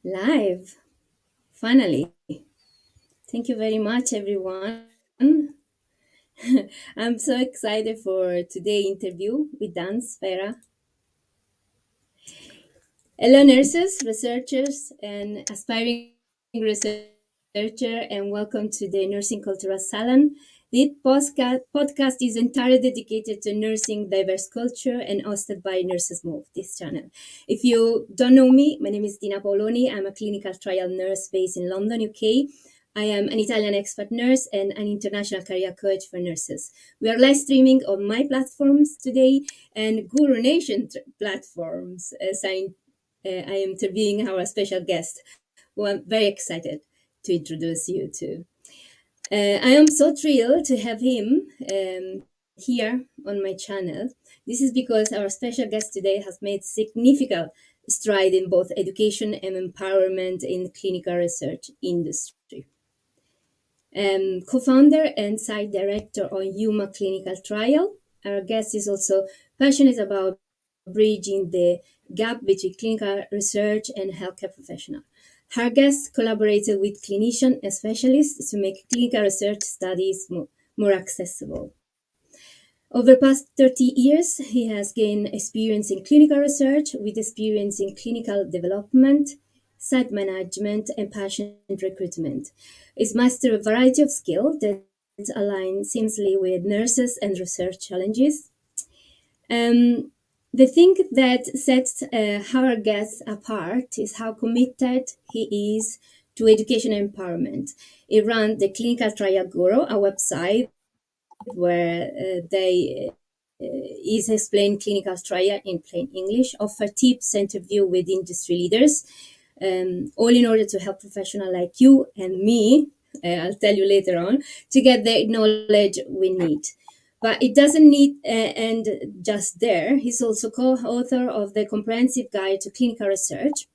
Live, finally. Thank you very much, everyone. I'm so excited for today's interview with Dan Sfera. Hello, nurses, researchers, and aspiring researcher, and welcome to the Nursing Cultural Salon. This podcast is entirely dedicated to nursing diverse culture and hosted by Nurses Move, this channel. If you don't know me, my name is Dina Paoloni. I'm a clinical trial nurse based in London, UK. I am an Italian expert nurse and an international career coach for nurses. We are live streaming on my platforms today and Guru Nation platforms, as I am interviewing our special guest, who I'm very excited to introduce you to. I am so thrilled to have him here on my channel. This is because our special guest today has made significant stride in both education and empowerment in clinical research industry. Co-founder and site director on Yuma Clinical Trial. Our guest is also passionate about bridging the gap between clinical research and healthcare professionals. Her guest collaborated with clinicians and specialists to make clinical research studies more accessible. Over the past 30 years, he has gained experience in clinical research with experience in clinical development, site management, and patient recruitment. He's mastered a variety of skills that align seamlessly with nurses and research challenges. The thing that sets our guest apart is how committed he is to education and empowerment. He runs the Clinical Trial Guru, a website where they is explain clinical trial in plain English, offer tips, interview with industry leaders, all in order to help professionals like you and me, I'll tell you later on, to get the knowledge we need. But it doesn't need end just there. He's also co-author of the Comprehensive Guide to Clinical Research,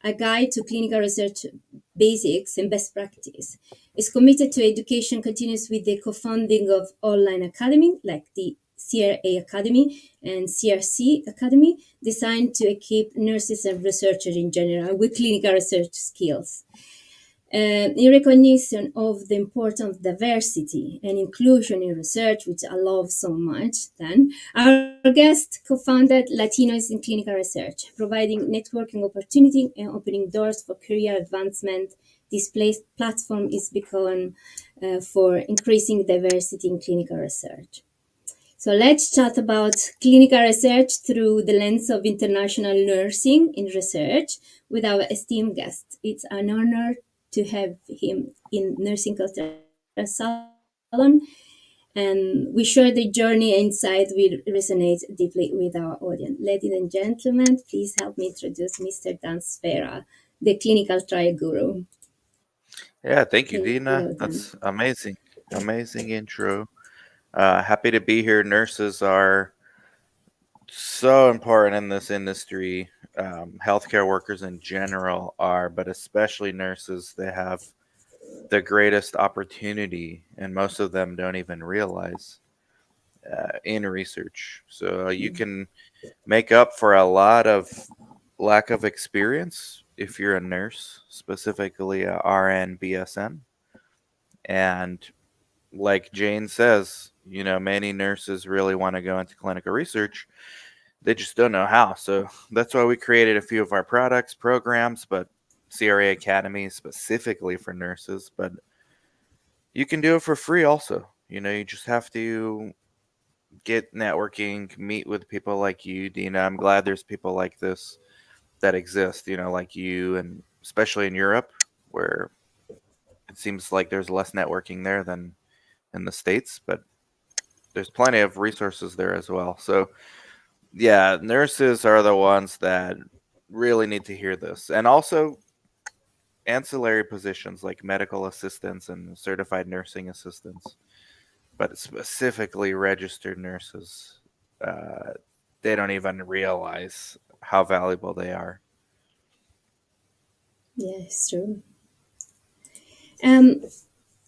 a guide to clinical research basics and best practice. Is committed to education, continues with the co-founding of online academy like the CRA Academy and CRC Academy, designed to equip nurses and researchers in general with clinical research skills. In recognition of the importance of diversity and inclusion in research, which I love so much, then our guest co-founded Latinos in Clinical Research, providing networking opportunity and opening doors for career advancement. This platform is become for increasing diversity in clinical research. So let's chat about clinical research through the lens of international nursing in research with our esteemed guest. It's an honor to have him in Nursing Cultural Salon, and we share the journey and insight will resonate deeply with our audience. Ladies and gentlemen, please help me introduce Mr. Dan Sfera, the clinical trial guru. Yeah, thank you, Dina. Hello, Dan. That's amazing. Amazing intro. Happy to be here. Nurses are so important in this industry. Healthcare workers in general are, but especially nurses, they have the greatest opportunity, and most of them don't even realize in research. So you can make up for a lot of lack of experience if you're a nurse, specifically a RN, BSN. And like Jane says, many nurses really want to go into clinical research. They just don't know how. So that's why we created a few of our products, programs, but CRA Academy specifically for nurses. But you can do it for free also. You just have to get networking, meet with people like you, Dina. I'm glad there's people like this that exist, like you, and especially in Europe, where it seems like there's less networking there than in the States, but there's plenty of resources there as well. So, yeah, nurses are the ones that really need to hear this. And also ancillary positions like medical assistants and certified nursing assistants, but specifically registered nurses. Uh, they don't even realize how valuable they are. Yeah, it's true. Um,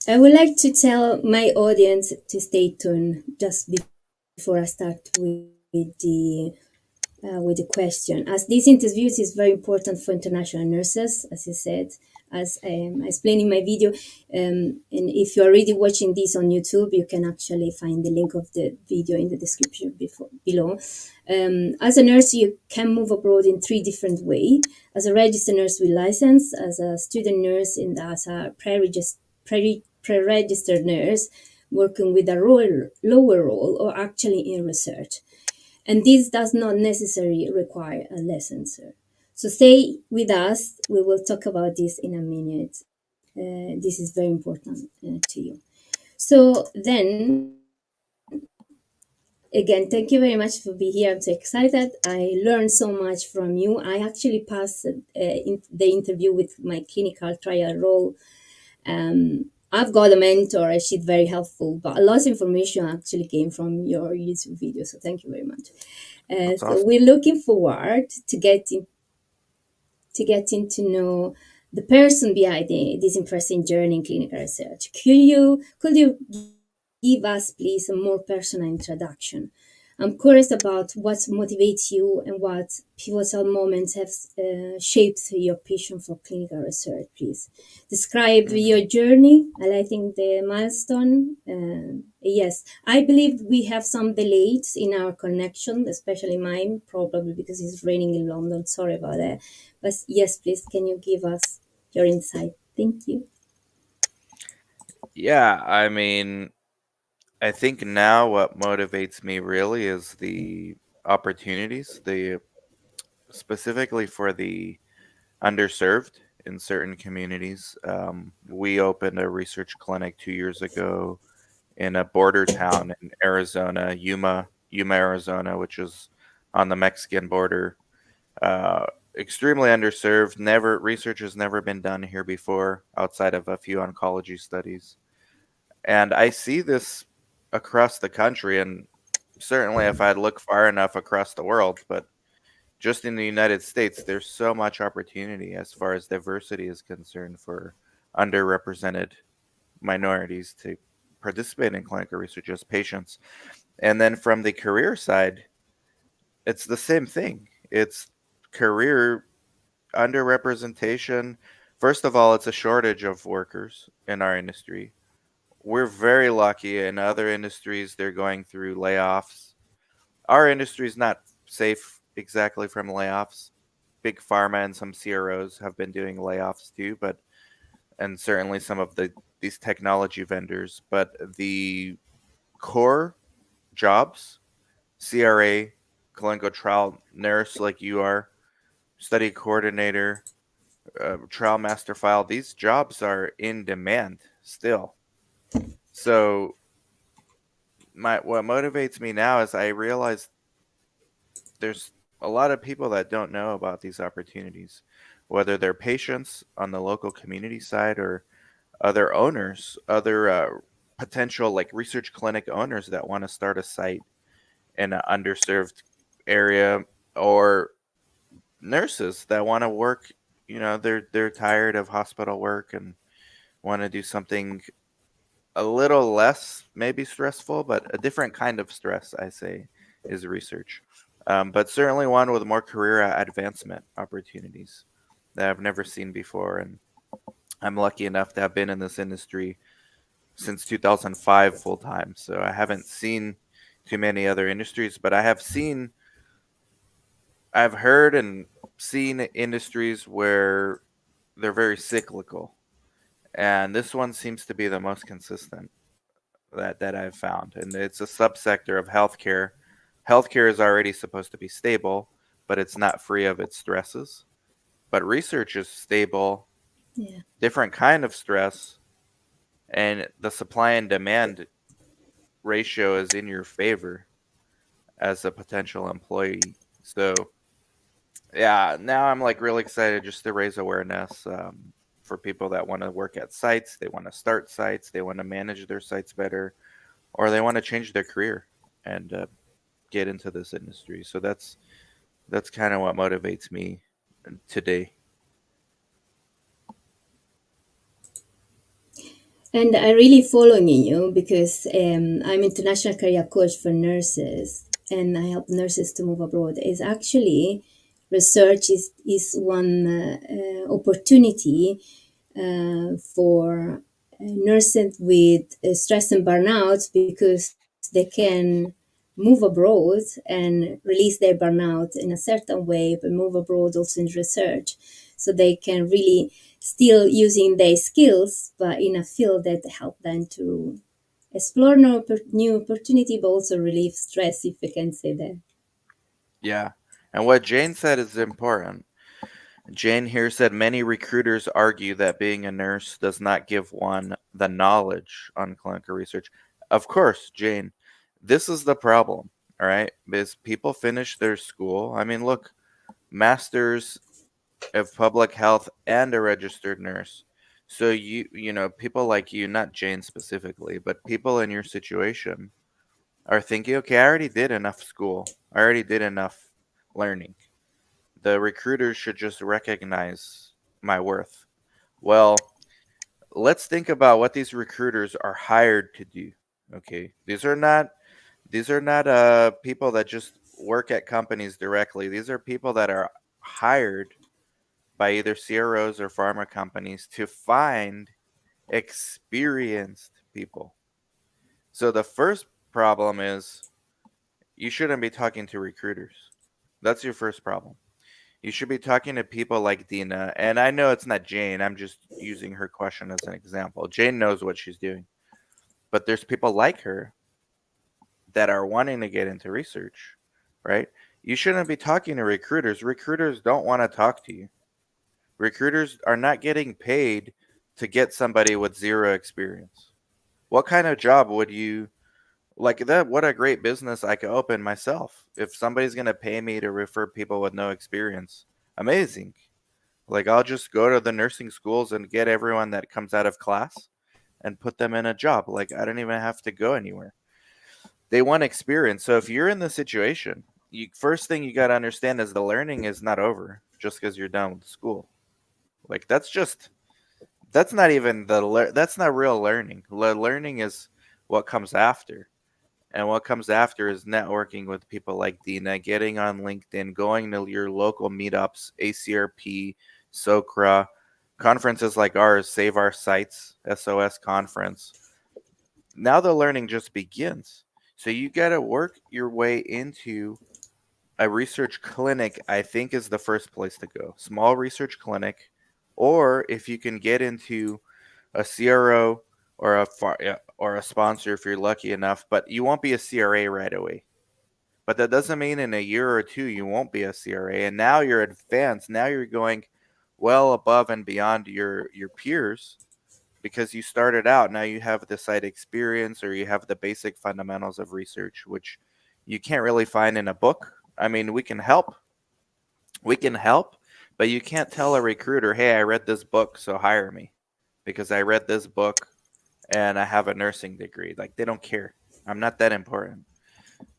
I would like to tell my audience to stay tuned just before I start with the with the question. As this interview is very important for international nurses, as I said, as I explained in my video. And if you're already watching this on YouTube, you can actually find the link of the video in the description below. As a nurse, you can move abroad in three different ways: as a registered nurse with license, as a student nurse, and as a pre-registered nurse working with a lower role or actually in research. And this does not necessarily require a licensure. So stay with us. We will talk about this in a minute. This is very important to you. So then, again, thank you very much for being here. I'm so excited. I learned so much from you. I actually passed the interview with my clinical trial role. I've got a mentor. She's very helpful, but a lot of information actually came from your YouTube video. So thank you very much. That's So awesome. we're looking forward to getting to know the person behind this impressive journey in clinical research. Could you give us, please, a more personal introduction? I'm curious about what motivates you and what pivotal moments have shaped your passion for clinical research. Please describe Mhm. your journey, highlighting the milestone. Yes, I believe we have some delays in our connection, especially mine, probably because it's raining in London. Sorry about that. But yes, please, can you give us your insight? Thank you. Yeah, I mean, I think now what motivates me really is the opportunities, the specifically for the underserved in certain communities. We opened a research clinic 2 years ago in a border town in Arizona, Yuma, Arizona, which is on the Mexican border. Uh, Extremely underserved. Never research has never been done here before, outside of a few oncology studies. And I see this across the country, and certainly if I'd look far enough across the world, but just in the United States, there's so much opportunity as far as diversity is concerned for underrepresented minorities to participate in clinical research as patients. And then from the career side, it's the same thing. It's career underrepresentation. First of all, it's a shortage of workers in our industry. We're very lucky. In other industries, they're going through layoffs. Our industry is not safe exactly from layoffs. Big pharma and some CROs have been doing layoffs too, but and certainly some of these technology vendors, but the core jobs, CRA, clinical trial nurse like you are, study coordinator, trial master file, these jobs are in demand still. So my what motivates me now is I realize there's a lot of people that don't know about these opportunities, whether they're patients on the local community side or other owners, other potential like research clinic owners that want to start a site in an underserved area, or nurses that want to work. You know, they're tired of hospital work and want to do something a little less maybe stressful, but a different kind of stress, I say, is research. But certainly one with more career advancement opportunities that I've never seen before. And I'm lucky enough to have been in this industry since 2005 full time. So I haven't seen too many other industries, but I've heard and seen industries where they're very cyclical. And this one seems to be the most consistent that I've found, and it's a subsector of healthcare. Healthcare is already supposed to be stable, but it's not free of its stresses. But research is stable, Yeah. different kind of stress, and the supply and demand ratio is in your favor as a potential employee. So yeah, now I'm like really excited just to raise awareness for people that want to work at sites, they want to start sites, they want to manage their sites better, or they want to change their career and get into this industry. So that's kind of what motivates me today. And I really following you because I'm international career coach for nurses, and I help nurses to move abroad is actually research is one opportunity for nurses with stress and burnout, because they can move abroad and release their burnout in a certain way, but move abroad also in research, so they can really still using their skills, but in a field that help them to explore new opportunity, but also relieve stress, if we can say that. Yeah. And what Jane said is important. Jane here said many recruiters argue that being a nurse does not give one the knowledge on clinical research. Of course, Jane, this is the problem, all right? Because people finish their school. I mean, look, masters of public health and a registered nurse. So people like you, not Jane specifically, but people in your situation are thinking, okay, I already did enough school. I already did enough learning. The recruiters should just recognize my worth. Well, let's think about what these recruiters are hired to do. Okay, these are not people that just work at companies directly. These are people that are hired by either CROs or pharma companies to find experienced people. So the first problem is you shouldn't be talking to recruiters. That's your first problem. You should be talking to people like Dina. And I know it's not Jane. I'm just using her question as an example. Jane knows what she's doing. But there's people like her that are wanting to get into research, right? You shouldn't be talking to recruiters. Recruiters don't want to talk to you. Recruiters are not getting paid to get somebody with zero experience. What kind of job would you like that? What a great business I could open myself. If somebody's going to pay me to refer people with no experience, amazing. Like, I'll just go to the nursing schools and get everyone that comes out of class and put them in a job. Like, I don't even have to go anywhere. They want experience. So if you're in this situation, you first thing you got to understand is the learning is not over just because you're done with school. Like, that's not even that's not real learning. Learning is what comes after. And what comes after is networking with people like Dina, getting on LinkedIn, going to your local meetups, ACRP, SOCRA, conferences like ours, Save Our Sites, SOS conference. Now the learning just begins. So you got to work your way into a research clinic, I think is the first place to go. Small research clinic. Or if you can get into a CRO or or a sponsor if you're lucky enough, but you won't be a CRA right away. But that doesn't mean in a year or two you won't be a CRA. And now you're advanced. Now you're going well above and beyond your peers because you started out. Now you have the site experience or you have the basic fundamentals of research, which you can't really find in a book. I mean, we can help, but you can't tell a recruiter, hey, I read this book, so hire me because I read this book and I have a nursing degree. Like, they don't care. I'm not that important.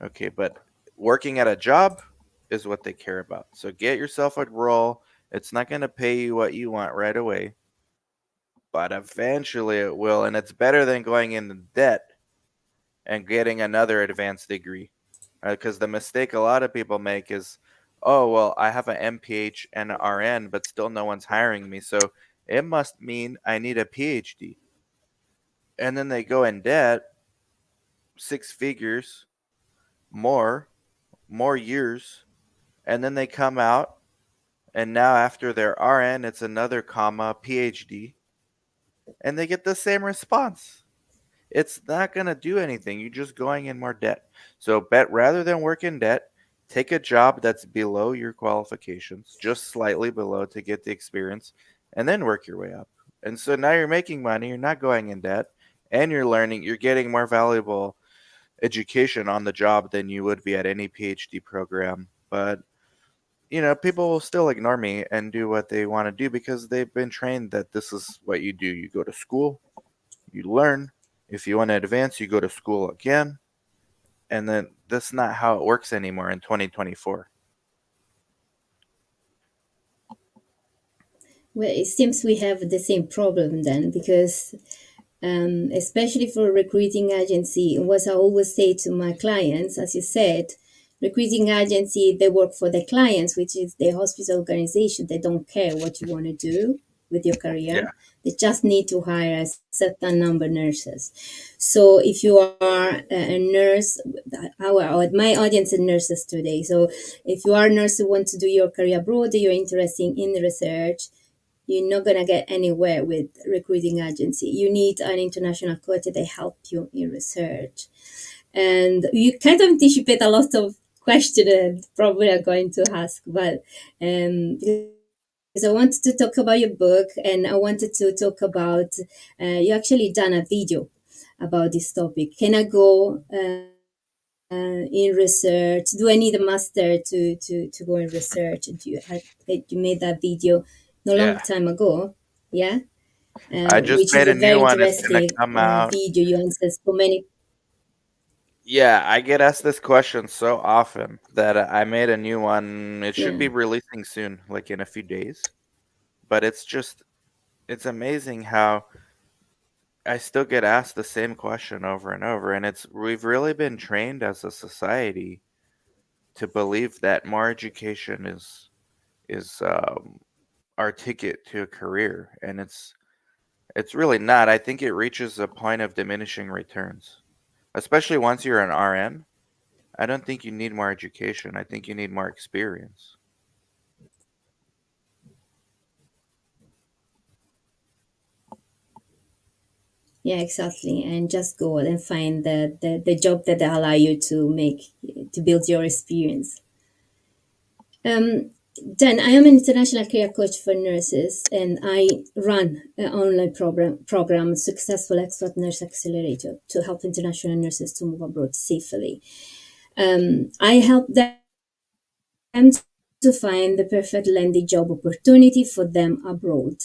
Okay, but working at a job is what they care about. So get yourself a role. It's not going to pay you what you want right away, but eventually it will. And it's better than going into debt and getting another advanced degree. Because the mistake a lot of people make is, oh, well, I have an MPH and an RN, but still no one's hiring me. So it must mean I need a PhD. And then they go in debt, six figures, more, more years, and then they come out, and now after their RN, it's another comma, PhD, and they get the same response. It's not going to do anything. You're just going in more debt. So bet rather than work in debt, take a job that's below your qualifications, just slightly below to get the experience, and then work your way up. And so now you're making money, you're not going in debt, and you're learning, you're getting more valuable education on the job than you would be at any PhD program. But people will still ignore me and do what they want to do because they've been trained that this is what you do. You go to school, you learn. If you want to advance, you go to school again. And then that's not how it works anymore in 2024. Well, it seems we have the same problem then, because especially for a recruiting agency, what I always say to my clients, as you said, recruiting agency, they work for the clients, which is the hospital organization. They don't care what you want to do with your Yeah. career. They just need to hire a certain number of nurses. So if you are a nurse, my audience is nurses today. So if you are a nurse who want to do your career abroad, you're interested in research, you're not going to get anywhere with recruiting agency. You need an international coach that help you in research. And you kind of anticipate a lot of questions that probably are going to ask, but because I wanted to talk about your book, and I wanted to talk about, you actually done a video about this topic. Can I go in research? Do I need a master to go in research? And you made that video no long Yeah. time ago, yeah, I just which is made a a new very one. It's gonna interesting come out. video. You answered so many. Yeah, I get asked this question so often that I made a new one. It should Yeah. be releasing soon, like in a few days. But it's amazing how I still get asked the same question over and over. And we've really been trained as a society to believe that more education is our ticket to a career. And it's really not. I think it reaches a point of diminishing returns, especially once you're an RN. I don't think you need more education. I think you need more experience. Yeah, exactly. And just go and find the job that allow you to build your experience. Um, then I am an international career coach for nurses, and I run an online program, Successful Expert Nurse Accelerator, to help international nurses to move abroad safely. I help them to find the perfect landing job opportunity for them abroad.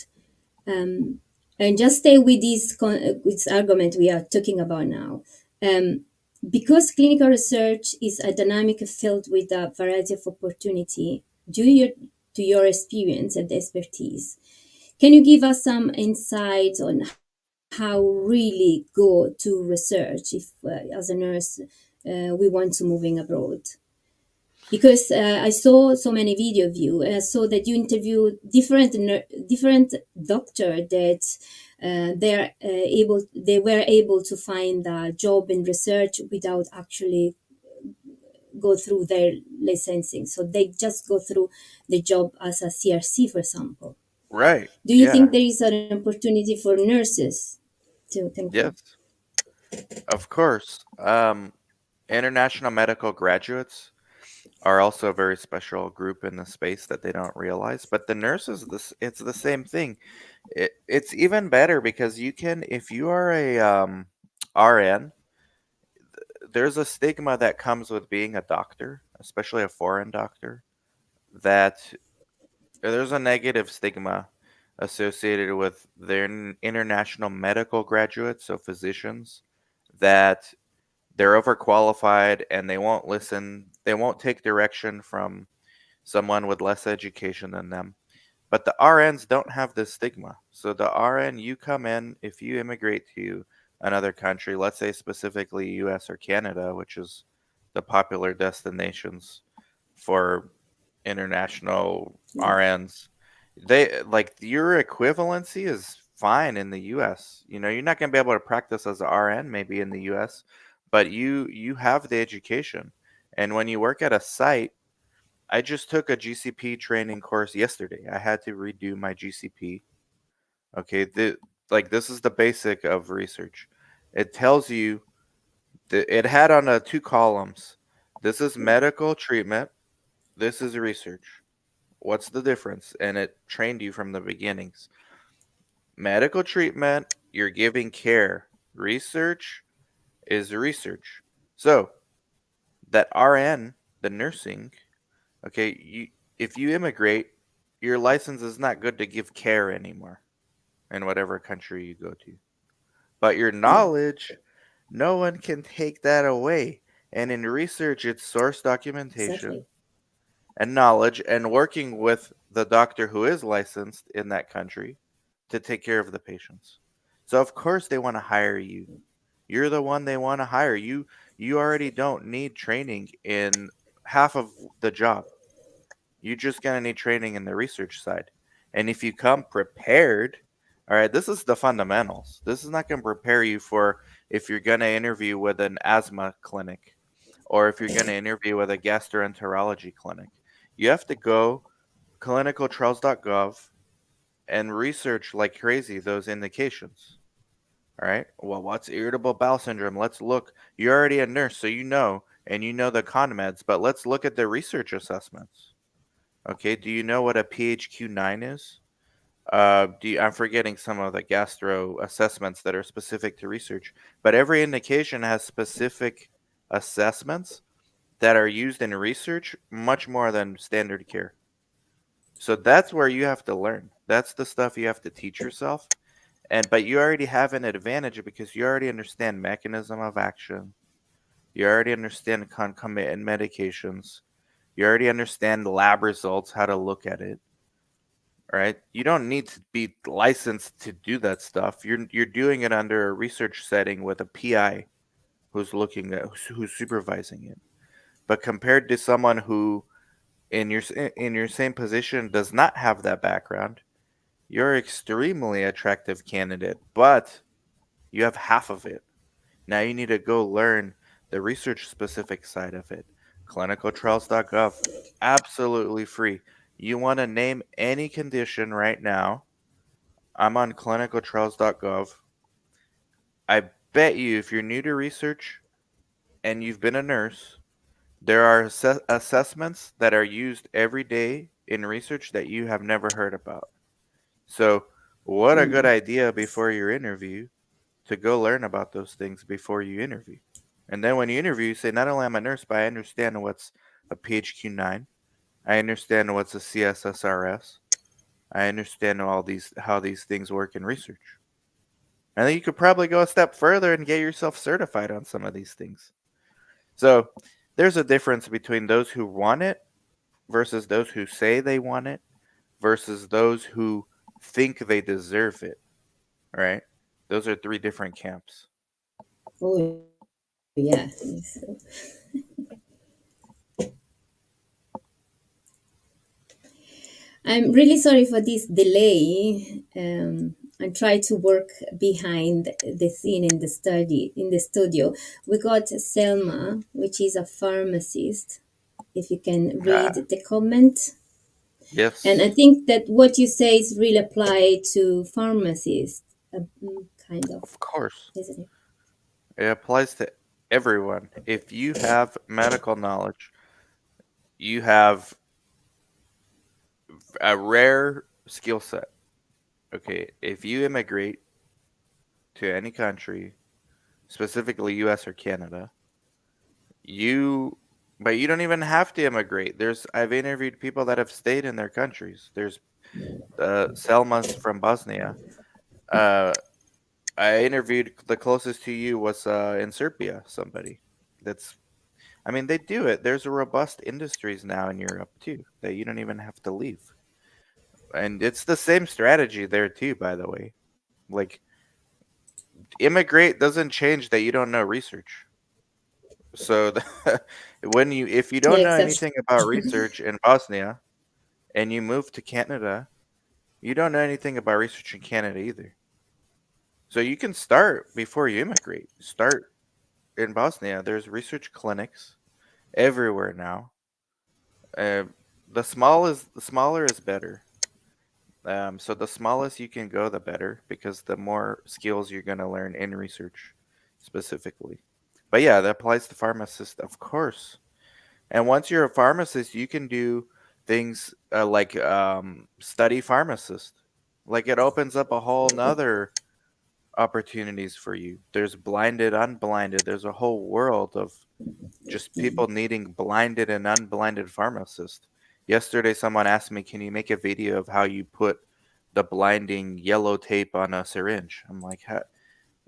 Um, and just stay with this argument we are talking about now. Um, because clinical research is a dynamic field with a variety of opportunity, to your experience and expertise, can you give us some insights on how really go to research if, as a nurse, we want to moving abroad? Because I saw so many video of you. I saw that you interview different doctor that they were able to find a job in research without actually go through their licensing. So they just go through the job as a CRC, for example. Right. Do you Yeah. think there is an opportunity for nurses to? Thank you. Yes. Of course. International medical graduates are also a very special group in the space that they don't realize. But the nurses, it's the same thing. It's even better because you can, if you are a RN, there's a stigma that comes with being a doctor, especially a foreign doctor, that there's a negative stigma associated with their international medical graduates, so physicians, that they're overqualified and they won't take direction from someone with less education than them. But the RNs don't have this stigma. So the RN, you come in, if you immigrate to another country, let's say specifically US or Canada, which is the popular destinations for international Yeah, RNs, they like your equivalency is fine in the US. You know, you're not going to be able to practice as a RN maybe in the US, but you have the education. And when you work at a site, I just took a GCP training course yesterday. I had to redo my GCP. Okay, this is the basic of research. It tells you it had on two columns. This is medical treatment. This is research. What's the difference? And it trained you from the beginnings. Medical treatment, you're giving care. Research is research. So that RN, the nursing, okay, if you immigrate, your license is not good to give care anymore in whatever country you go to. But your yeah, knowledge, no one can take that away. And in research, it's source documentation exactly. and knowledge and working with the doctor who is licensed in that country to take care of the patients. So of course they want to hire you. You're the one they want to hire. You already don't need training in half of the job. You're just going to need training in the research side. And if you come prepared, all right, this is the fundamentals. This is not going to prepare you for if you're going to interview with an asthma clinic or if you're going to interview with a gastroenterology clinic. You have to go clinicaltrials.gov and research like crazy those indications. All right. Well, what's irritable bowel syndrome? Let's look. You're already a nurse, so you know, and you know the conmeds, but let's look at the research assessments. Okay. Do you know what a PHQ-9 is? I'm forgetting some of the gastro assessments that are specific to research, but every indication has specific assessments that are used in research much more than standard care. So that's where you have to learn. That's the stuff you have to teach yourself. And but you already have an advantage because you already understand mechanism of action. You already understand concomitant medications. You already understand lab results, how to look at it. Right? You don't need to be licensed to do that stuff. You're doing it under a research setting with a PI who's looking at who's supervising it. But compared to someone who in your same position does not have that background, you're extremely attractive candidate, but you have half of it. Now you need to go learn the research specific side of it. Clinicaltrials.gov, absolutely free. You want to name any condition right now? I'm on clinicaltrials.gov. I bet you if you're new to research and you've been a nurse, there are assessments that are used every day in research that you have never heard about. So, what a good Mm. idea before your interview to go learn about those things before you interview. And then when you interview, you say, not only am I a nurse, but I understand what's a PHQ-9. I understand what's a CSSRS. I understand all these how these things work in research. And then you could probably go a step further and get yourself certified on some of these things. So there's a difference between those who want it versus those who say they want it versus those who think they deserve it, right? Those are three different camps. Oh, yeah. I'm really sorry for this delay. I try to work behind the scene in the studio. We got Selma, which is a pharmacist. If you can read Ah, the comment. And I yes, think that what you say is really applied to pharmacists, kind of, of course. isn't it? It applies to everyone. If you have medical knowledge, you have a rare skill set. Okay, if you immigrate to any country, specifically US or Canada, you but you don't even have to immigrate. I've interviewed people that have stayed in their countries. There's Selma's from Bosnia. Uh, I interviewed the closest to you was in Serbia. Somebody that's I mean they do it. There's a robust industries now in Europe too that you don't even have to leave, and it's the same strategy there too. By the way, like immigrate doesn't change that you don't know research. So when you if you Yeah, don't know exception. anything about research in Bosnia and you move to Canada, you don't know anything about research in Canada either. So you can start before you immigrate. Start in Bosnia. There's research clinics everywhere now. Uh, the smaller is better. So the smallest you can go, the better, because the more skills you're going to learn in research specifically. But yeah, that applies to pharmacists, of course. And once you're a pharmacist, you can do things like study pharmacist. Like it opens up a whole nother opportunities for you. There's blinded, unblinded. There's a whole world of just people needing blinded and unblinded pharmacists. Yesterday, someone asked me, "Can you make a video of how you put the blinding yellow tape on a syringe?" I'm like,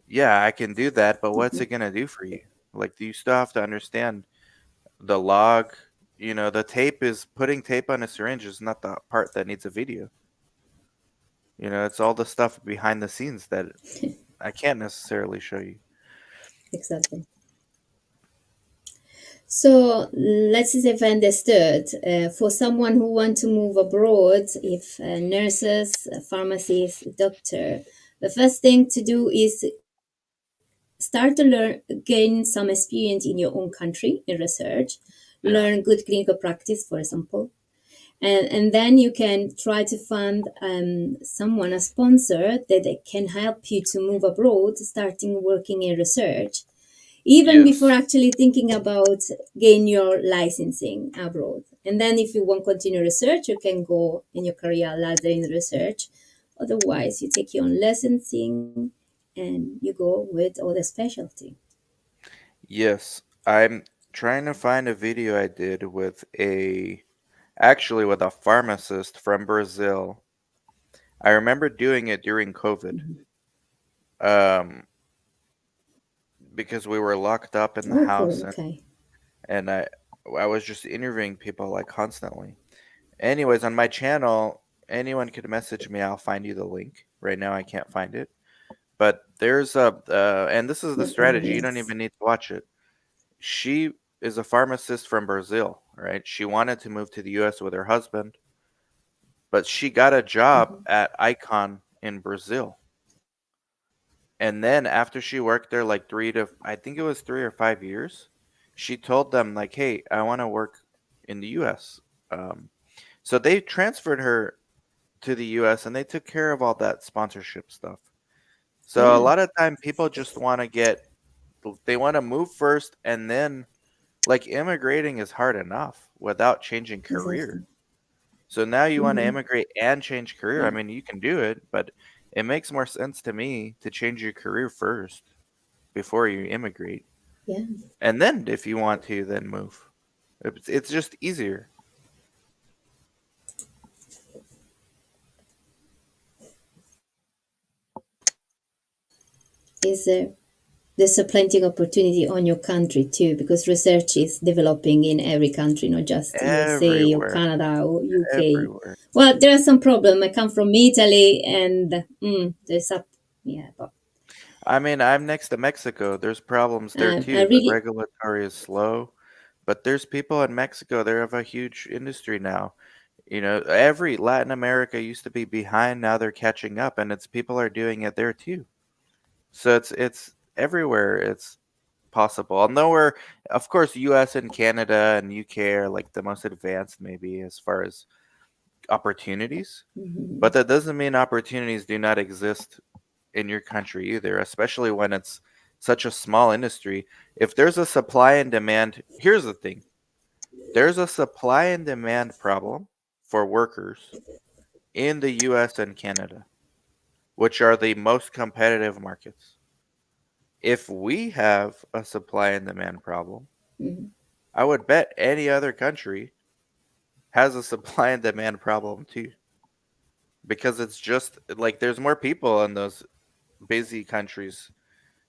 "Yeah, I can do that, but what's it gonna do for you? Like, do you still have to understand the log? You know, the tape is putting tape on a syringe is not the part that needs a video. You know, it's all the stuff behind the scenes that I can't necessarily show you." Exactly. So let's say if I understood, for someone who want to move abroad, if nurses, pharmacists, doctor, the first thing to do is start to learn, gain some experience in your own country in research, Yeah. learn good clinical practice, for example, and then you can try to find someone, a sponsor that they can help you to move abroad, starting working in research even before Yes. actually thinking about gain your licensing abroad. And then if you want to continue research, you can go in your career ladder in research. Otherwise, you take your own licensing and you go with other specialty. Yes. I'm trying to find a video I did with actually with a pharmacist from Brazil. I remember doing it during COVID. Mhm. Um, because we were locked up in the Oh, cool. house, Okay. and I was just interviewing people like constantly. Anyways, on my channel, anyone could message me. I'll find you the link. Right now, I can't find it, but there's and this is the No problem. strategy. You don't Yes. even need to watch it. She is a pharmacist from Brazil, right? She wanted to move to the U.S. with her husband, but she got a job Mhm. at Icon in Brazil. And then after she worked there like I think it was 3 or 5 years, she told them like, "Hey, I want to work in the U.S." Um, so they transferred her to the US and they took care of all that sponsorship stuff. So a Yeah. lot of time people just want to they want to move first and then like immigrating is hard enough without changing career. Exactly. So now you want to Hmm. immigrate and change career. I Yeah. mean, you can do it, but it makes more sense to me to change your career first before you immigrate. Yeah. And then if you want to then move. It's just easier. Is there's a plenty of opportunity on your country too, because research is developing in every country, not just USA or Everywhere. Canada or UK. Everywhere. Well, there are some problem. I come from Italy, and there's a yeah, but I mean, I'm next to Mexico. There's problems there I too. The really regulatory is slow, but there's people in Mexico. They have a huge industry now. You know, every Latin America used to be behind. Now they're catching up, and it's people are doing it there too. So it's everywhere. It's possible. Although we're, of course, U.S. and Canada and UK are like the most advanced, maybe as far as opportunities. But mhm, that doesn't mean opportunities do not exist in your country either, especially when it's such a small industry. If there's a supply and demand, here's the thing, there's a supply and demand problem for workers in the US and Canada, which are the most competitive markets. If we have a supply and demand problem, mhm. I would bet any other country has a supply and demand problem too. Because it's just like there's more people in those busy countries.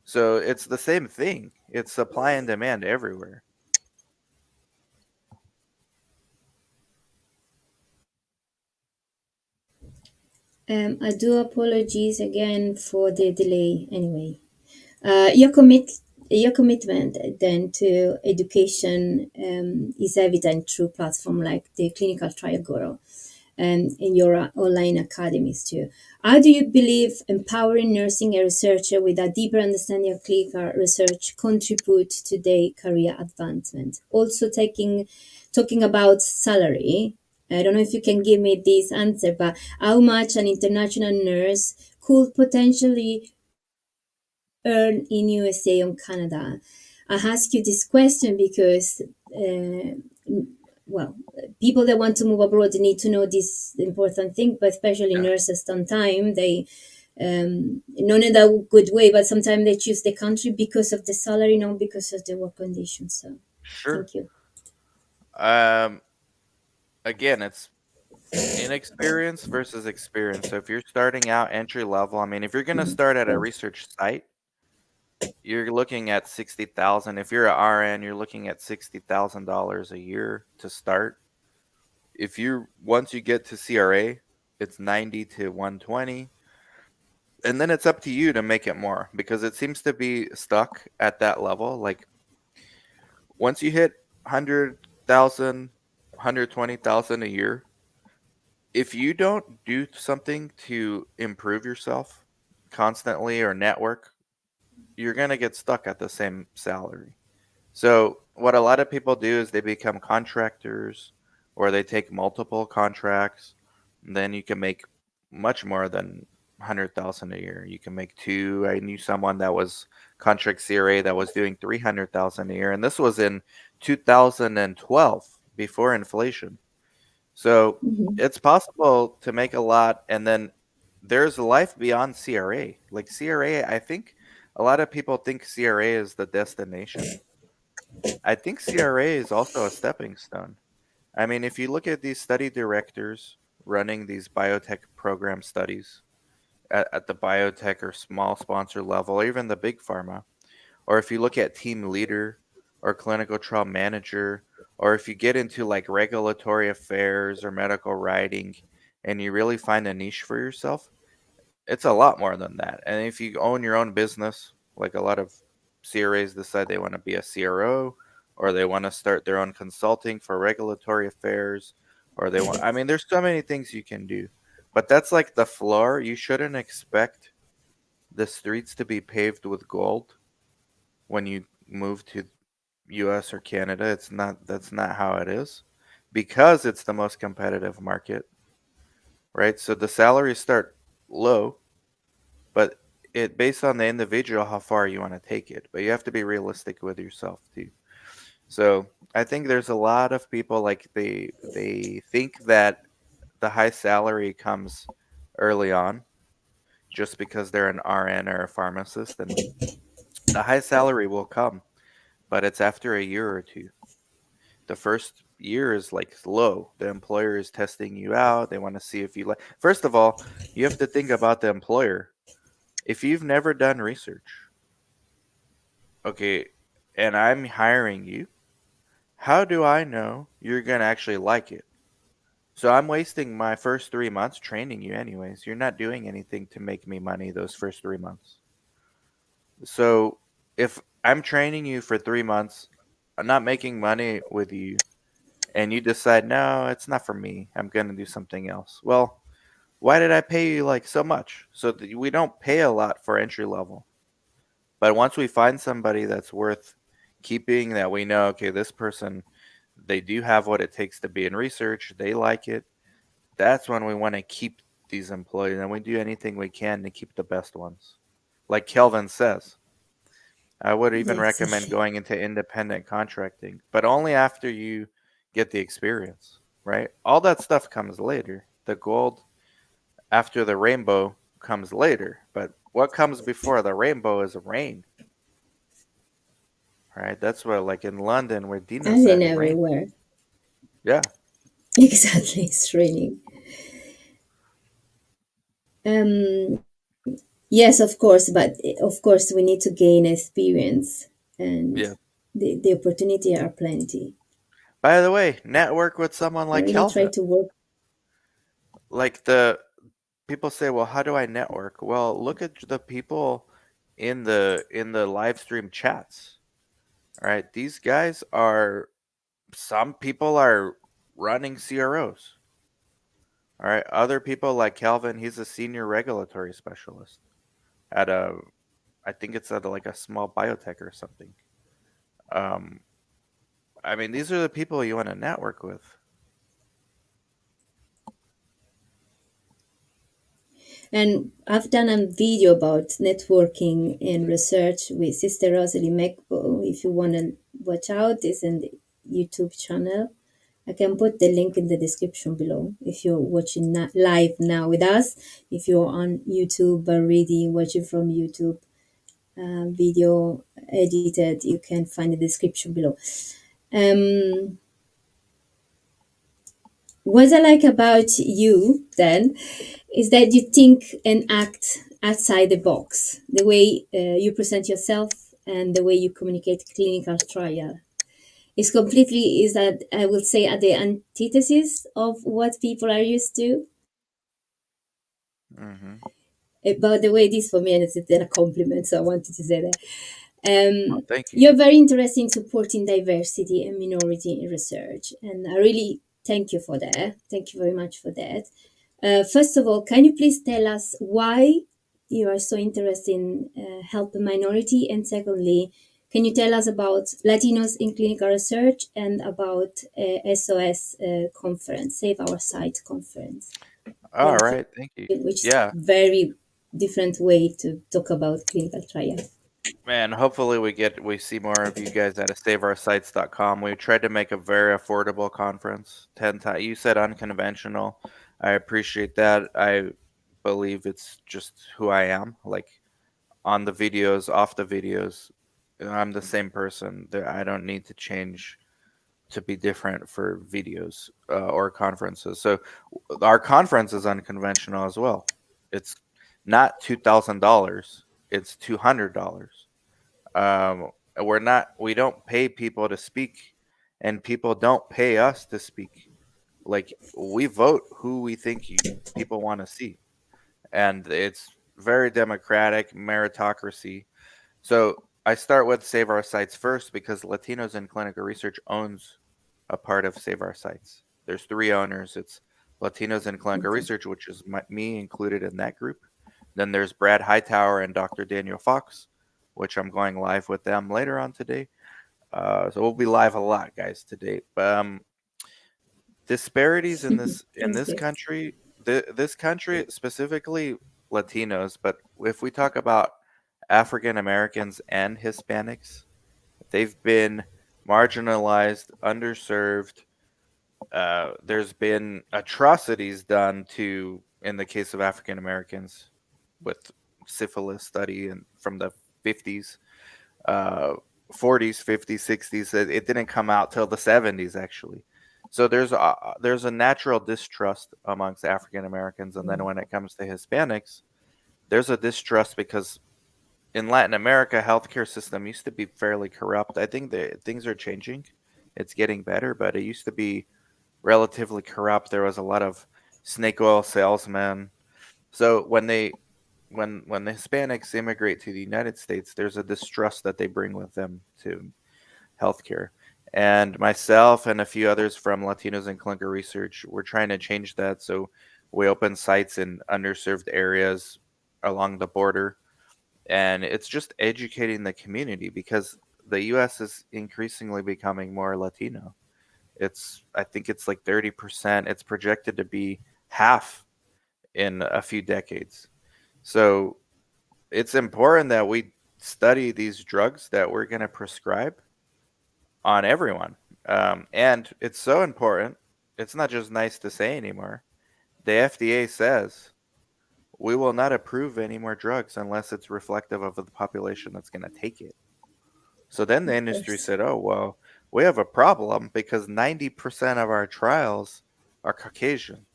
So it's the same thing. It's supply and demand everywhere. I do apologies again for the delay. Anyway, your commitment then to education is evident through platform like the Clinical Trial Guru and in your online academies too. How do you believe empowering nursing and researcher with a deeper understanding of clinical research contribute to their career advancement? Also talking about salary. I don't know if you can give me this answer, but how much an international nurse could potentially earn in USA or Canada? I ask you this question because, well, people that want to move abroad need to know this important thing, but especially Yeah, nurses, sometimes they, not in a good way, but sometimes they choose the country because of the salary, not because of the work conditions. So, sure. thank you. Um, again, it's inexperience versus experience. So if you're starting out entry level, I mean, if you're gonna Mhm. start at a Cool. research site, you're looking at 60,000. If you're a RN, you're looking at $60,000 a year to start. If you once you get to CRA, it's 90 to 120, and then it's up to you to make it more because it seems to be stuck at that level. Like once you hit 100,000, 120,000 a year, if you don't do something to improve yourself constantly or network, you're going to get stuck at the same salary. So, what a lot of people do is they become contractors or they take multiple contracts. Then you can make much more than 100,000 a year. You can make two. I knew someone that was contract CRA that was doing 300,000 a year, and this was in 2012 before inflation. So Mhm. it's possible to make a lot, and then there's life beyond CRA. Like CRA, I think a lot of people think CRA is the destination. I think CRA is also a stepping stone. I mean, if you look at these study directors running these biotech program studies at the biotech or small sponsor level, or even the big pharma, or if you look at team leader or clinical trial manager, or if you get into like regulatory affairs or medical writing and you really find a niche for yourself, it's a lot more than that. And if you own your own business, like a lot of CRAs decide they want to be a CRO or they want to start their own consulting for regulatory affairs, or they want, I mean, there's so many things you can do. But that's like the floor. You shouldn't expect the streets to be paved with gold when you move to US or Canada. That's not how it is because it's the most competitive market, right? So the salaries start low, but it based on the individual how far you want to take it. But you have to be realistic with yourself too. So I think there's a lot of people like they think that the high salary comes early on just because they're an RN or a pharmacist, and the high salary will come, but it's after a year or two. The first year is like low. The employer is testing you out. They want to see if you like. First of all, you have to think about the employer. If you've never done research, okay, and I'm hiring you, how do I know you're going to actually like it? So I'm wasting my first 3 months training you, anyways. You're not doing anything to make me money those first 3 months. So if I'm training you for 3 months, I'm not making money with you, and you decide, no, it's not for me, I'm going to do something else. Well, why did I pay you like so much? So we don't pay a lot for entry level. But once we find somebody that's worth keeping, that we know, okay, this person, they do have what it takes to be in research, they like it, that's when we want to keep these employees. And we do anything we can to keep the best ones. Like Kelvin says, I would even recommend Exactly. going into independent contracting, but only after you get the experience, right? All that stuff comes later. The gold after the rainbow comes later, but what comes before the rainbow is rain, right? That's what, like in London where As Dina's in at, it rained. everywhere. Yeah. Exactly, it's raining. Um, yes, of course, but of course we need to gain experience, and Yeah. the opportunity are plenty. By the way, network with someone I like really try Kelvin. to work. Like the people say, well, how do I network? Well, look at the people in the live stream chats. All right, these guys are, some people are running CROs. All right, other people like Calvin, he's a senior regulatory specialist at a, I think it's at like a small biotech or something. Um, I mean, these are the people you want to network with. And I've done a video about networking and research with Sister Rosalie Mekbo. If you want to watch out, it's in the YouTube channel. I can put the link in the description below if you're watching live now with us. If you're on YouTube already watching from YouTube, video edited, you can find the description below. Um, what I like about you then is that you think and act outside the box. The way you present yourself and the way you communicate clinical trial is completely, is that I would say, at the antithesis of what people are used to. Hmm. By the way, this for me and it's a compliment, so I wanted to say that. Oh, thank you. You're very interested in supporting diversity and minority in research, and I really thank you for that. Thank you very much for that. First of all, can you please tell us why you are so interested in helping minority? And secondly, can you tell us about Latinos in clinical research and about SOS conference, Save Our Site conference? All Thank you. right, thank you. Which is Yeah, very different way to talk about clinical trials. man, hopefully we see more of you guys at a saveoursites.com. We tried to make a very affordable conference. 10 times. You said unconventional. I appreciate that. I believe it's just who I am. Like on the videos, off the videos, I'm the same person. I don't need to change to be different for videos or conferences. So our conference is unconventional as well. It's not $2,000. It's $200. We don't pay people to speak, and people don't pay us to speak. Like we vote who we think people want to see, and it's very democratic meritocracy. So I start with Save Our Sites first because Latinos in Clinical Research owns a part of Save Our Sites. There's three owners. It's Latinos in Clinical Okay. Research, which is me included in that group. Then there's Brad Hightower and Dr. Daniel Fox, which I'm going live with them later on today. So we'll be live a lot, guys, today. But disparities in Sounds this good. country, this country specifically Latinos, but if we talk about African Americans and Hispanics, they've been marginalized, underserved. There's been atrocities done to, in the case of African Americans, with syphilis study and from the 50s, uh, 40s, 50s, 60s. It didn't come out till the 70s actually. So there's a natural distrust amongst African Americans, and then when it comes to Hispanics, there's a distrust because in Latin America, healthcare system used to be fairly corrupt. I think that things are changing. It's getting better, but it used to be relatively corrupt. There was a lot of snake oil salesmen. So when the Hispanics immigrate to the United States, there's a distrust that they bring with them to healthcare. And myself and a few others from Latinos in Clinical Research, we're trying to change that. So we open sites in underserved areas along the border, and it's just educating the community because the US is increasingly becoming more Latino. I think it's like 30%. It's projected to be half in a few decades. So it's important that we study these drugs that we're going to prescribe on everyone. And it's so important. It's not just nice to say anymore. The FDA says we will not approve any more drugs unless it's reflective of the population that's going to take it. So then the Of industry course. said, oh, well, we have a problem because 90% of our trials are Caucasian.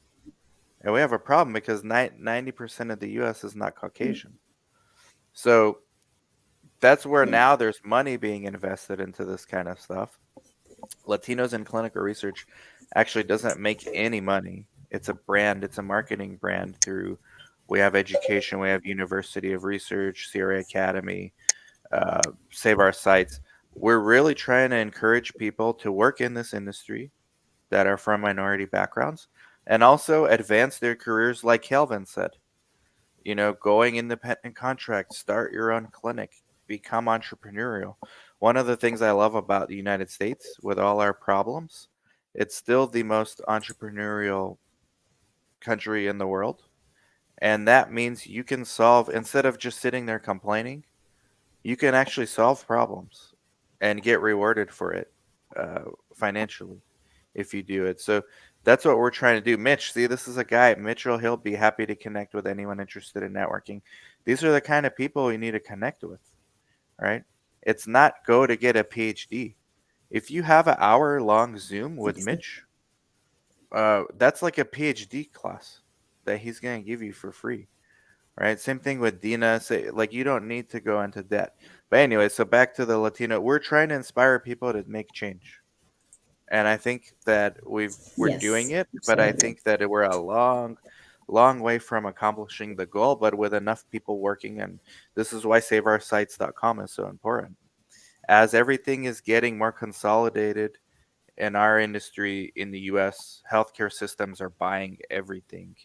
And we have a problem because 90% of the US is not Mm, Caucasian. So that's where yeah, now there's money being invested into this kind of stuff. Latinos in Clinical Research actually doesn't make any money. It's a brand, it's a marketing brand through we have education, we have University of Research, CRA Academy, Save Our Sites. We're really trying to encourage people to work in this industry that are from minority backgrounds and also advance their careers, like Kelvin said. Going independent contract, start your own clinic, become entrepreneurial. One of the things I love about the United States, with all our problems, it's still the most entrepreneurial country in the world. And that means you can solve, instead of just sitting there complaining, you can actually solve problems and get rewarded for it uh, financially if you do it. So that's what we're trying to do. Mitch, see, this is a guy, Mitchell. He'll be happy to connect with anyone interested in networking. These are the kind of people you need to connect with, right? It's not go to get a PhD. If you have an hour long Zoom with exactly. Mitch, that's like a PhD class that he's going to give you for free, right? Same thing with Dina. Say, like, you don't need to go into debt. But anyway, so back to the Latino. We're trying to inspire people to make change, and I think that we're doing Yes, it. But I absolutely. think that we're a long, long way from accomplishing the goal, but with enough people working. And this is why saveoursites.com is so important. As everything is getting more consolidated in our industry in the US, healthcare systems are buying everything.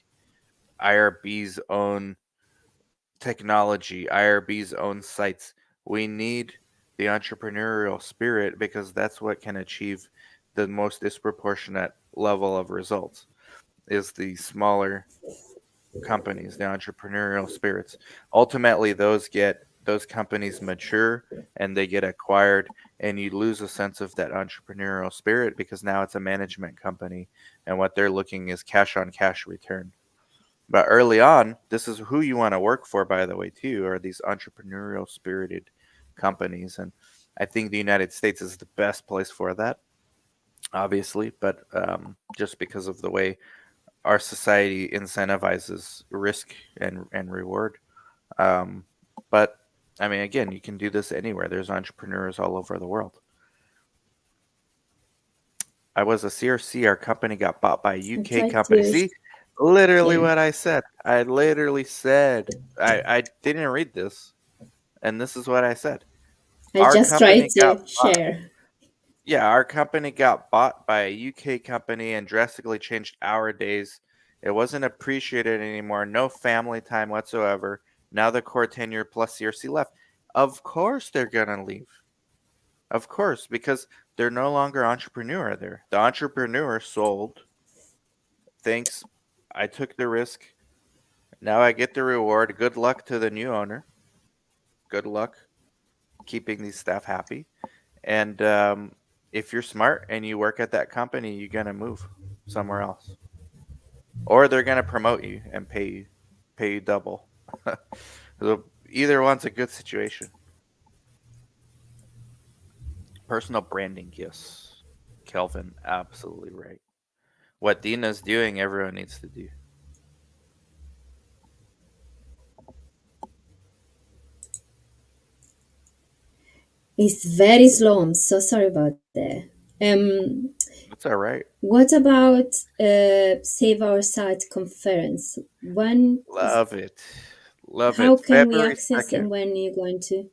IRB's own technology, IRB's own sites. We need the entrepreneurial spirit because that's what can achieve the most disproportionate level of results is the smaller companies, the entrepreneurial spirits. Ultimately those companies mature and they get acquired and you lose a sense of that entrepreneurial spirit because now it's a management company and what they're looking is cash on cash return. But early on, this is who you want to work for, by the way, too, are these entrepreneurial spirited companies. And I think the United States is the best place for that, obviously, but just because of the way our society incentivizes risk and reward. Um, but I mean, again, you can do this anywhere. There's entrepreneurs all over the world. I was a CRC. Our company got bought by a I UK try company. to, See, literally yeah, what I said. I literally said, I didn't read this, and this is what I said. I Our just try company got to bought. share. Yeah, our company got bought by a UK company and drastically changed our days. It wasn't appreciated anymore. No family time whatsoever. Now the core tenure plus CRC left. Of course they're gonna leave. Of course, because they're no longer entrepreneur there. The entrepreneur sold. Thanks. I took the risk. Now I get the reward. Good luck to the new owner. Good luck keeping these staff happy. And if you're smart and you work at that company, you're gonna move somewhere else, or they're gonna promote you and pay you double. So either one's a good situation. Personal branding, yes. Kelvin, absolutely right. What Dina's doing, everyone needs to do. It's very slow. I'm so sorry about that. That's all right. What about Save Our Site conference? When is, Love it. Love how it. can we February access 2nd. and when are you going to?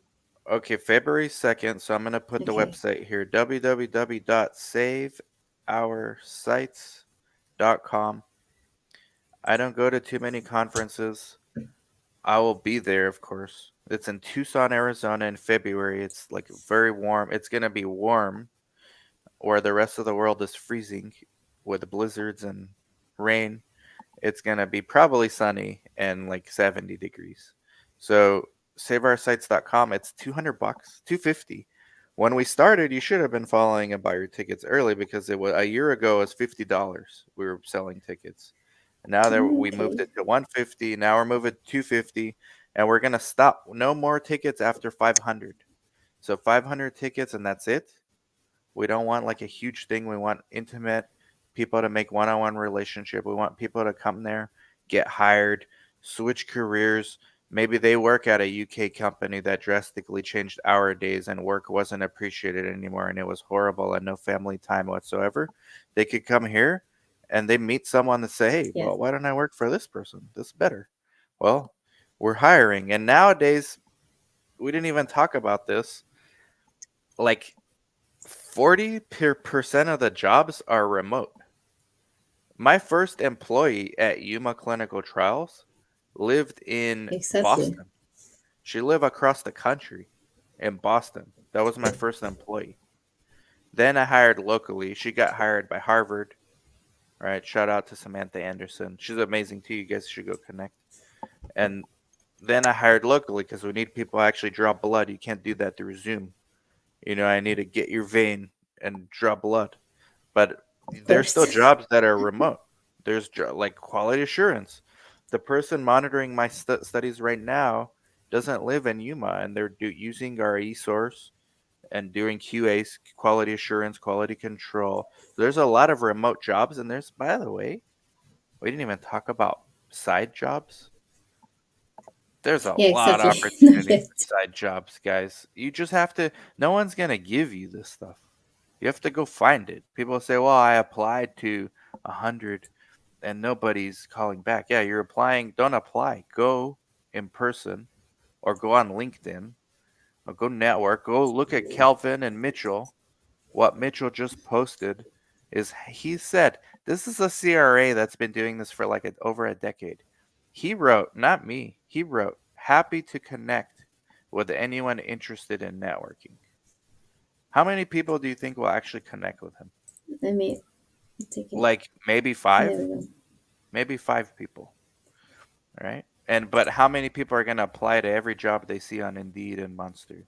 Okay, February 2nd. So I'm going to put the Okay. website here www.saveoursites.com. I don't go to too many conferences. I will be there, of course. It's in Tucson, Arizona in February. It's like very warm. It's going to be warm where the rest of the world is freezing with blizzards and rain. It's going to be probably sunny and like 70 degrees. So saveoursites.com, it's 200 bucks, 250. When we started, you should have been following and buy your tickets early because it was a year ago it was $50. We were selling tickets. Now that Oh, we moved okay. it to 150, now we're moving to 250 and we're going to stop no more tickets after 500. So 500 tickets and that's it. We don't want like a huge thing. We want intimate people to make one-on-one relationship. We want people to come there, get hired, switch careers. Maybe they work at a UK company that drastically changed our days and work wasn't appreciated anymore and it was horrible and no family time whatsoever. They could come here and they meet someone to say, "Hey, Yeah. well, why don't I work for this person? This is better." Well, we're hiring and nowadays we didn't even talk about this. Like 40% of the jobs are remote. My first employee at Yuma Clinical Trials lived in Exactly. Boston. She lived across the country in Boston. That was my first employee. Then I hired locally. She got hired by Harvard. All right, shout out to Samantha Anderson. She's amazing too. You guys should go connect. And then I hired locally because we need people to actually draw blood. You can't do that through Zoom. I need to get your vein and draw blood. But Of there's still course. jobs that are remote. There's like quality assurance. The person monitoring my studies right now doesn't live in Yuma, and they're using our e-source and doing QA, quality assurance, quality control. There's a lot of remote jobs, and there's, by the way, we didn't even talk about side jobs. There's a Yeah, lot of exactly. Not opportunity yet. for side jobs, guys. You just have to. No one's gonna give you this stuff. You have to go find it. People say, "Well, I applied to 100." and nobody's calling back. Yeah, you're applying. Don't apply. Go in person or go on LinkedIn or go network. Go look at Kelvin and Mitchell. What Mitchell just posted is he said this is a CRA that's been doing this for like over a decade. He wrote, not me, he wrote, happy to connect with anyone interested in networking. How many people do you think will actually connect with him? Let me take it. Like maybe There five? we go. Maybe five people, right? And but how many people are going to apply to every job they see on Indeed and Monster?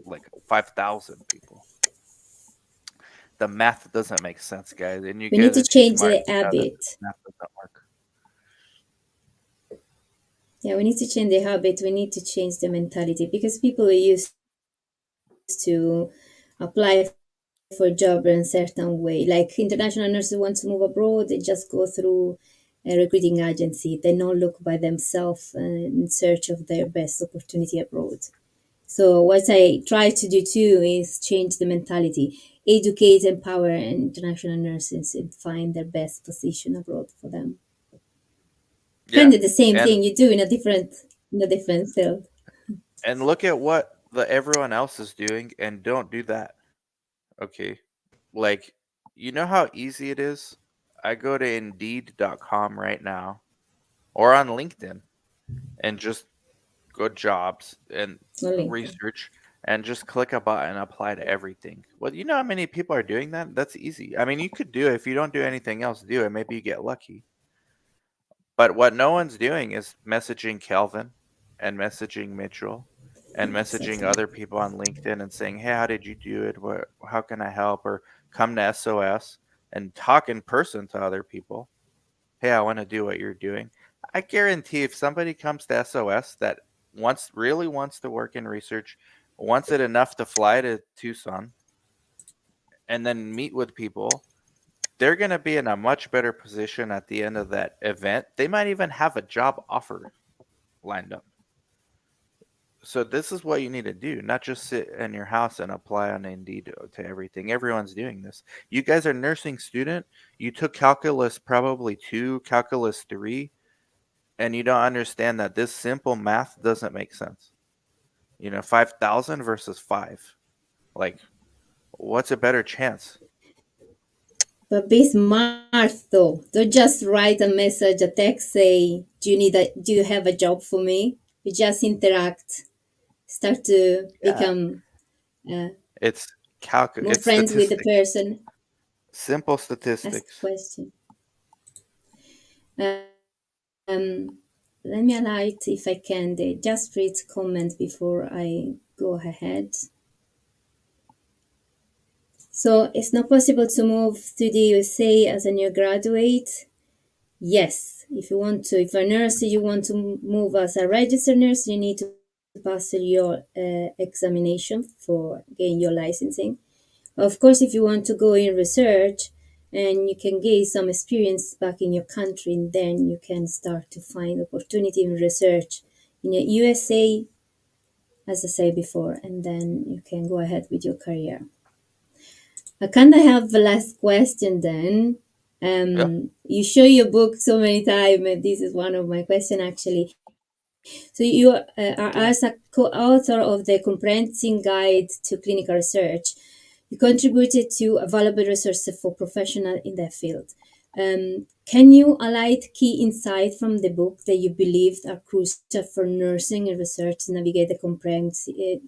Like 5,000 people. The math doesn't make sense, guys. And you We need guys to are too change smart the to know that this habit. math doesn't work. Yeah, we need to change the habit. We need to change the mentality because people are used to apply for a job in a certain way. Like international nurses want to move abroad, they just go through a recruiting agency. They don't look by themselves in search of their best opportunity abroad. So what I try to do too is change the mentality, educate, empower international nurses and find their best position abroad for them. Yeah. Kind of the same And thing you do in a different field. look at what the everyone else is doing and don't do that. Okay. Like you know how easy it is? I go to indeed.com right now or on LinkedIn and just go jobs and On LinkedIn. research and just click a button and apply to everything. Well, you know how many people are doing that? That's easy. I mean, you could do it if you don't do anything else, do it. Maybe you get lucky. But what no one's doing is messaging Kelvin and messaging Mitchell and messaging Exactly. other people on LinkedIn and saying, "Hey, how did you do it? What how can I help?" or come to SOS and talk in person to other people. "Hey, I want to do what you're doing." I guarantee if somebody comes to SOS that wants to work in research, wants it enough to fly to Tucson and then meet with people, they're going to be in a much better position at the end of that event. They might even have a job offer lined up. So this is what you need to do, not just sit in your house and apply on Indeed to everything. Everyone's doing this. You guys are nursing student. You took calculus probably 2, calculus 3, and you don't understand that this simple math doesn't make sense. 5,000 versus 5. Like what's a better chance? But be smart though. Don't just write a message, a text, say, do you have a job for me? You just interact, start to Yeah, become uh, it's more it's friends with the statistics. person. Simple Ask statistics. question. Um, Let me highlight if I can. Just read comment before I go ahead. So it's not possible to move to the USA as a new graduate. Yes, if you want to, if a nurse you want to move as a registered nurse, you need to pass your examination for gain your licensing. Of course, if you want to go in research and you can gain some experience back in your country, and then you can start to find opportunity in research in the USA, as I said before, and then you can go ahead with your career. I kind of have the last question then. Yeah. You show your book so many times, and this is one of my question actually. So you are Yeah. as a co-author of the Comprehensive Guide to Clinical Research. You contributed to valuable resources for professionals in their field. Can you highlight key insights from the book that you believed are crucial for nursing and research to navigate the complexity,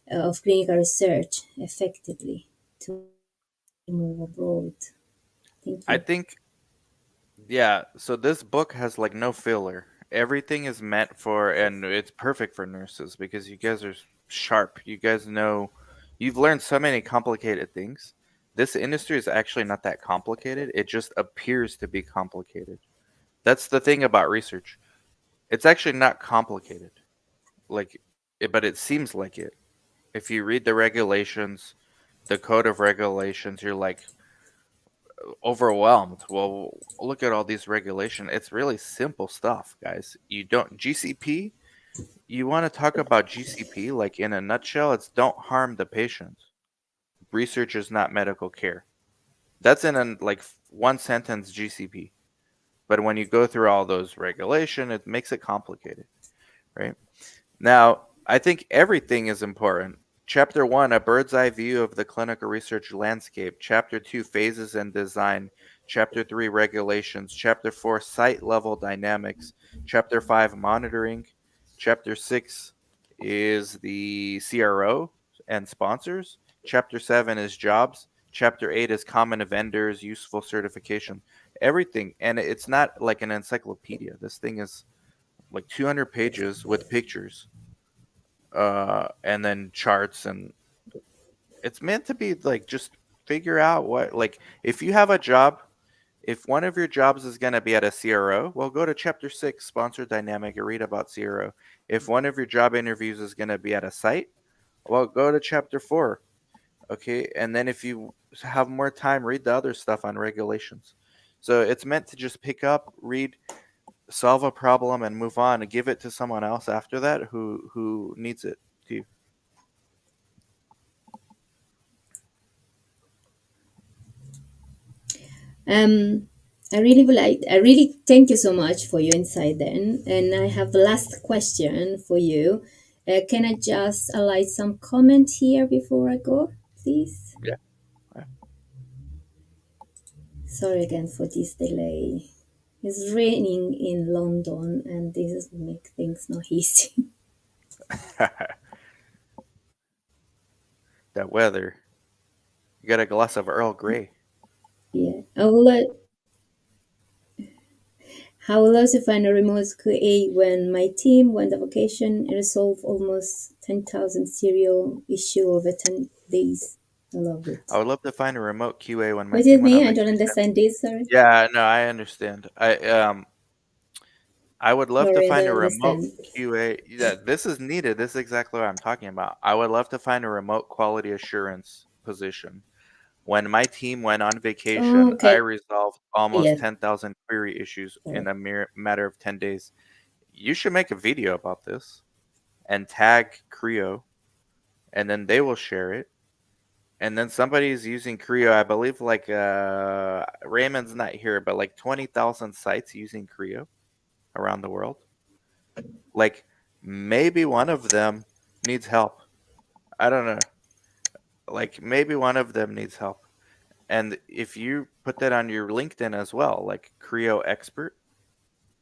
of clinical research effectively to move abroad? Thank I you. think yeah, so this book has like no filler. Everything is meant for, and it's perfect for nurses because you guys are sharp. You guys know, you've learned so many complicated things. This industry is actually not that complicated. It just appears to be complicated. That's the thing about research. It's actually not complicated. But it seems like it. If you read the regulations, the code of regulations, you're like, overwhelmed. Well, look at all these regulations. It's really simple stuff, guys. You don't GCP. You want to talk about GCP like in a nutshell? It's don't harm the patient. Research is not medical care. That's in a like one sentence GCP. But when you go through all those regulation, it makes it complicated, right? Now, I think everything is important. Chapter 1, a bird's eye view of the clinical research landscape. Chapter 2, phases and design. Chapter 3, regulations. Chapter 4, site level dynamics. Chapter 5, monitoring. Chapter 6 is the CRO and sponsors. Chapter 7 is jobs. Chapter 8 is common vendors, useful certification. Everything. And it's not like an encyclopedia. This thing is like 200 pages with pictures, and then charts, and it's meant to be like just figure out what, like, if you have a job, if one of your jobs is going to be at a CRO, well, go to chapter 6 sponsor dynamic and read about CRO. If one of your job interviews is going to be at a site, well, go to chapter 4. Okay, and then if you have more time, read the other stuff on regulations. So it's meant to just pick up, read, solve a problem, and move on and give it to someone else after that who needs it too. Um, I really thank you so much for your insight then. And I have the last question for you. Can I just allow some comment here before I go, please? Yeah. Yeah. Sorry again for this delay. It's raining in London, and this is make things not easy. That weather. You got a glass of Earl Grey. Yeah, I will also find a remote QA when my team went on vacation and resolved almost 10,000 serial issue over 10 days. I love I it. would love to find a remote QA when my What do you team went on mean? I don't vacation. understand this. Sorry. Yeah, no, I understand. I would love to Sorry, I find don't a remote understand. QA. Yeah, this is needed. This is exactly what I'm talking about. I would love to find a remote quality assurance position. When my team went on Oh, vacation, I okay. resolved almost Yes. 10,000 query issues in Sorry. a mere matter of 10 days. You should make a video about this and tag Creo, and then they will share it. And then somebody's using Creo. I believe like Raymond's not here, but like 20,000 sites using Creo around the world. Like maybe one of them needs help. I don't know. Like maybe one of them needs help. And if you put that on your LinkedIn as well, like Creo expert,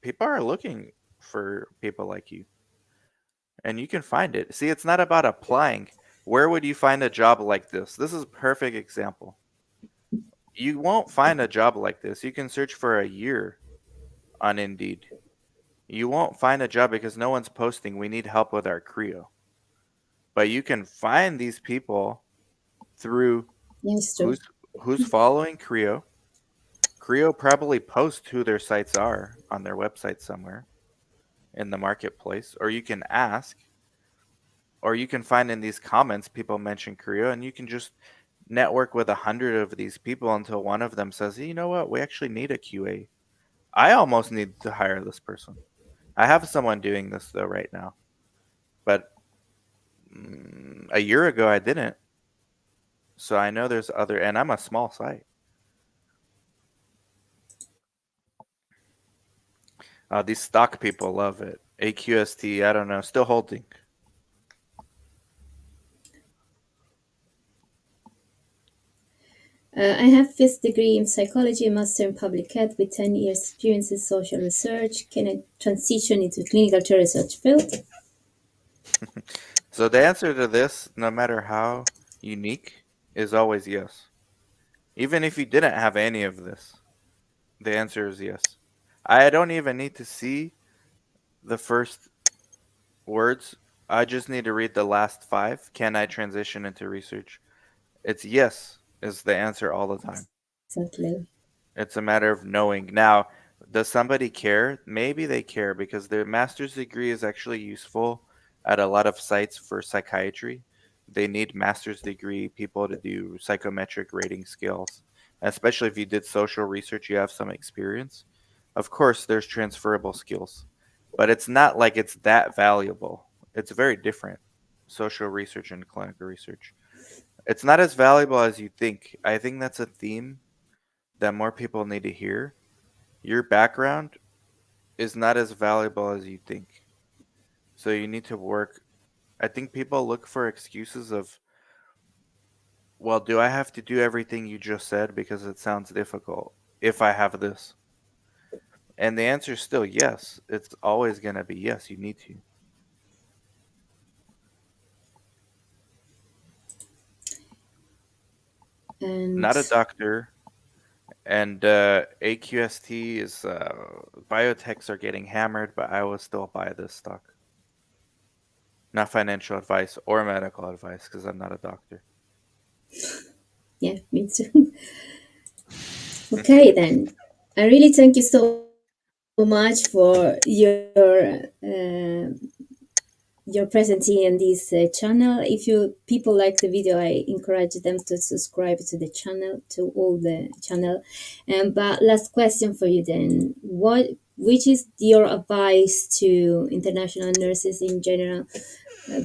people are looking for people like you. And you can find it. See, it's not about applying. Where would you find a job like this? This is a perfect example. You won't find a job like this. You can search for a year on Indeed. You won't find a job because no one's posting, we need help with our Creo. But you can find these people through Yes, true. who's following Creo. Creo probably posts who their sites are on their website somewhere in the marketplace, or you can ask, or you can find in these comments people mention Creo, and you can just network with 100 of these people until one of them says, you know what, we actually need a QA. I almost need to hire this person. I have someone doing this though right now, but a year ago I didn't. So I know there's other, and I'm a small site. These stock people love it. AQST, I don't know, still holding. I have first degree in psychology, master in public health with 10 years experience in social research. Can I transition into clinical trial research field? So the answer to this, no matter how unique, is always yes. Even if you didn't have any of this, the answer is yes. I don't even need to see the first words. I just need to read the last five. Can I transition into research? It's yes, is the answer all the time. Exactly. It's a matter of knowing. Now, does somebody care? Maybe they care because their master's degree is actually useful at a lot of sites for psychiatry. They need master's degree people to do psychometric rating scales, especially if you did social research, you have some experience. Of course, there's transferable skills, but it's not like it's that valuable. It's very different, social research and clinical research. It's not as valuable as you think. I think that's a theme that more people need to hear. Your background is not as valuable as you think. So you need to work. I think people look for excuses of, well, do I have to do everything you just said because it sounds difficult if I have this? And the answer is still yes. It's always going to be yes, you need to. And Not a doctor. And AQST is biotechs are getting hammered, but I will still buy this stock. Not financial advice or medical advice because I'm not a doctor. yeah, me too. Okay, then. I really thank you so much for your presence in this channel. If you people like the video, I encourage them to subscribe to the channel, to all the channel. But last question for you then: which is your advice to international nurses in general?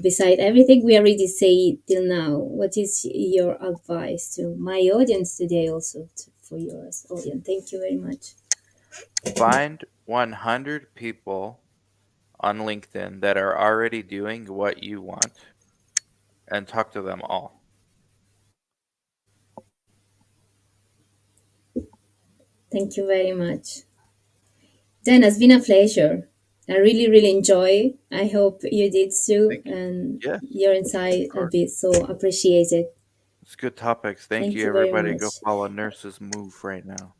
Beside everything we already say till now, what is your advice to my audience today, also for yours audience? Thank you very much. Find 100 people on LinkedIn that are already doing what you want and talk to them all. Thank you very much. Dan, it's been a pleasure. I really, really enjoy. I hope you did too, Thank you. and Yes, your of insight a course. bit so appreciated. It's good topics. Thank Thank you, you very everybody. Go much. follow Nurses Move right now.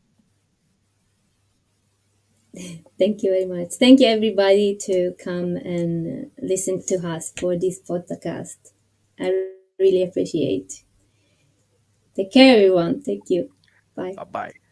Thank you very much. Thank you everybody to come and listen to us for this podcast. I really appreciate. Take care, everyone. Thank you. Bye. Bye bye.